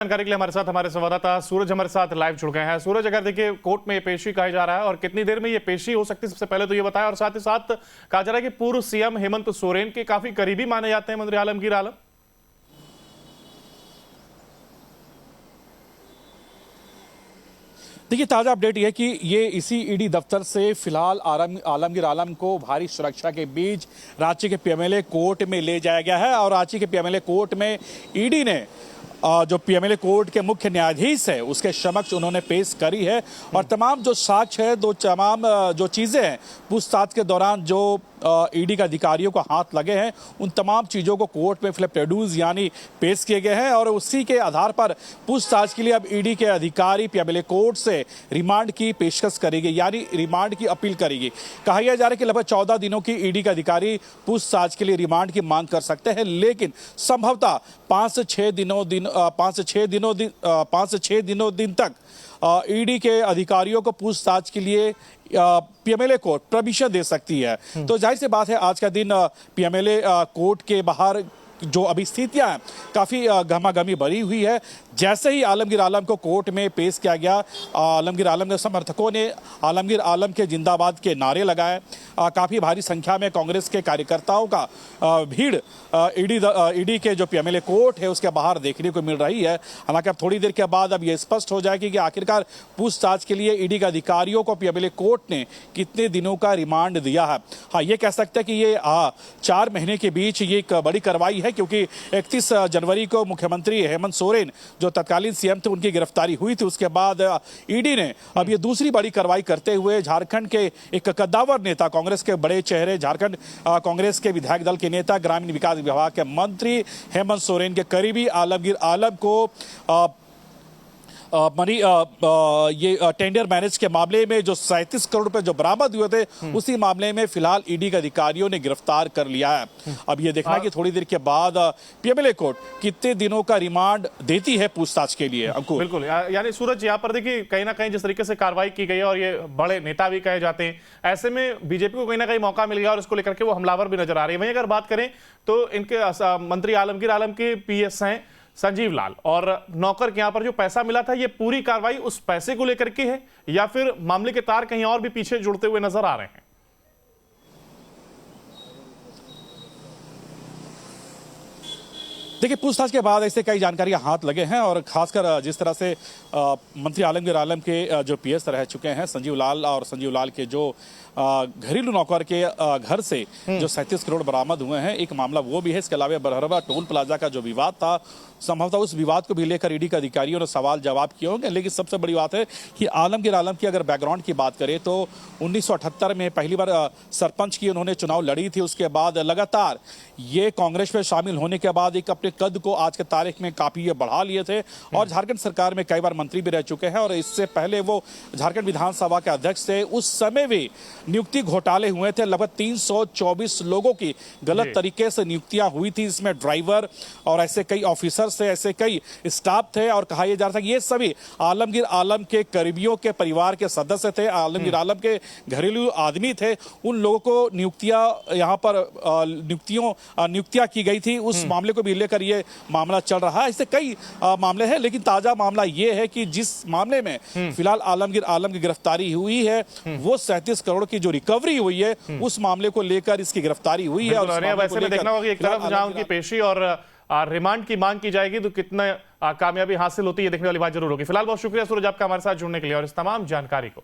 जानकारी के लिए हमारे साथ हमारे संवाददाता सूरज हमारे साथ लाइव जुड़ गए हैं। सूरज, अगर देखिए कोर्ट में ये पेशी कहा जा रहा है और कितनी देर में ये पेशी हो सकती है, सबसे पहले तो ये बताया, और साथ ही साथ कहा जा रहा है कि पूर्व सीएम हेमंत सोरेन के काफी करीबी माने जाते हैं मंत्री आलमगीर आलम। देखिए, ताज़ा अपडेट यह है कि ये इसी ईडी दफ्तर से फिलहाल आलमगीर आलम को भारी सुरक्षा के बीच रांची के पीएमएलए कोर्ट में ले जाया गया है और रांची के पीएमएलए कोर्ट में ईडी ने जो पीएमएलए कोर्ट के मुख्य न्यायाधीश है उसके समक्ष उन्होंने पेश करी है और तमाम जो साक्ष्य है, तमाम जो चीज़ें हैं पूछताछ के दौरान जो ईडी के अधिकारियों को हाथ लगे हैं, उन तमाम चीज़ों को कोर्ट में फिलहाल प्रोड्यूस यानी पेश किए गए हैं और उसी के आधार पर पूछताछ के लिए अब ईडी के अधिकारी पीएमएलए कोर्ट से रिमांड की पेशकश करेगी, यानी रिमांड की अपील करेगी। कहा यह जा रहा है कि लगभग 14 दिनों की ईडी के अधिकारी पूछताछ के लिए रिमांड की मांग कर सकते हैं, लेकिन संभवतः 5 से 6 दिनों तक ईडी के अधिकारियों को पूछताछ के लिए पीएमएलए कोर्ट परमिशन दे सकती है। तो जाहिर सी बात है, आज का दिन पीएमएलए कोर्ट के बाहर जो अभी स्थितियां हैं काफ़ी गहमागहमी भरी हुई है। जैसे ही आलमगीर आलम को कोर्ट में पेश किया गया, आलमगीर आलम के समर्थकों ने आलमगीर आलम के जिंदाबाद के नारे लगाए। काफ़ी भारी संख्या में कांग्रेस के कार्यकर्ताओं का भीड़ ईडी के जो पीएमएलए कोर्ट है उसके बाहर देखने को मिल रही है। हालांकि अब थोड़ी देर के बाद अब ये स्पष्ट हो जाएगी कि आखिरकार पूछताछ के लिए ईडी के अधिकारियों को पीएमएलए कोर्ट ने कितने दिनों का रिमांड दिया है। हाँ, ये कह सकते हैं कि ये 4 महीने के बीच ये एक बड़ी कार्रवाई है, क्योंकि 31 जनवरी को मुख्यमंत्री हेमंत सोरेन जो तत्कालीन सीएम थे उनकी गिरफ्तारी हुई थी। उसके बाद ईडी ने अब ये दूसरी बड़ी कार्रवाई करते हुए झारखंड के एक कद्दावर नेता, कांग्रेस के बड़े चेहरे, झारखंड कांग्रेस के विधायक दल के नेता, ग्रामीण विकास विभाग के मंत्री हेमंत सोरेन के करीबी आलमगीर आलम को ये टेंडर मैनेज के मामले में जो 37 करोड़ रुपए जो बरामद हुए थे, उसी मामले में फिलहाल ईडी के अधिकारियों ने गिरफ्तार कर लिया है। अब ये देखना कि थोड़ी देर के बाद पीएमएलए कोर्ट कितने दिनों का रिमांड देती है पूछताछ के लिए। अंकुर, बिल्कुल, यानी सूरज, यहाँ पर देखिए कहीं ना कहीं जिस तरीके से कार्रवाई की गई है और ये बड़े नेता भी कहे जाते हैं, ऐसे में बीजेपी को कहीं ना कहीं मौका मिल गया और इसको लेकर के वो हमलावर भी नजर आ रही है। वहीं अगर बात करें तो इनके मंत्री आलमगीर आलम के पीएस हैं संजीव लाल, और नौकर के यहां पर जो पैसा मिला था, ये पूरी कार्रवाई उस पैसे को लेकर के है या फिर मामले के तार कहीं और भी पीछे जुड़ते हुए नजर आ रहे हैं? देखिए, पूछताछ के बाद ऐसे कई जानकारियां हाथ लगे हैं और खासकर जिस तरह से मंत्री आलमगीर आलम के जो पीएस रह चुके हैं संजीव लाल, और संजीव लाल के जो घरेलू नौकर के घर से जो 37 करोड़ बरामद हुए हैं, एक मामला वो भी है। इसके अलावा बरहरवा टोल प्लाजा का जो विवाद था, संभवतः उस विवाद को भी लेकर ईडी के अधिकारियों ने सवाल जवाब किए होंगे। लेकिन सबसे बड़ी बात है कि आलमगीर आलम की अगर बैकग्राउंड की बात करें तो 1978 में पहली बार सरपंच की उन्होंने चुनाव लड़ी थी। उसके बाद लगातार ये कांग्रेस में शामिल होने के बाद एक अपने कद को आज के तारीख में काफी ये बढ़ा लिए थे और झारखंड सरकार में कई बार मंत्री भी रह चुके हैं। और इससे पहले वो झारखंड विधानसभा के अध्यक्ष थे। उस समय भी नियुक्ति घोटाले हुए थे, लगभग 324 लोगों की गलत तरीके से नियुक्तियां हुई थी। इसमें ड्राइवर और ऐसे कई ऑफिसर्स थे, ऐसे कई स्टाफ थे और कहा यह जा रहा था कि ये सभी आलमगीर आलम के करीबियों के परिवार के सदस्य थे, आलमगीर आलम के घरेलू आदमी थे। उन लोगों को नियुक्तियां यहाँ पर नियुक्तियां की गई थी। उस मामले को भी लेकर ये मामला चल रहा है। इससे कई मामले हैं, लेकिन ताजा मामला ये है कि जिस मामले में फिलहाल आलमगीर आलम की गिरफ्तारी हुई है, वो 37 करोड़ की जो रिकवरी हुई है, उस मामले को लेकर इसकी गिरफ्तारी हुई है। और वैसे में देखना होगा कि एक तरफ जहां उनकी पेशी और रिमांड की मांग की जाएगी तो कितना कामयाबी हासिल होती है, देखने वाली बात जरूर होगी। फिलहाल बहुत शुक्रिया सूरज आपका हमारे साथ जुड़ने के लिए और इस तमाम जानकारी को।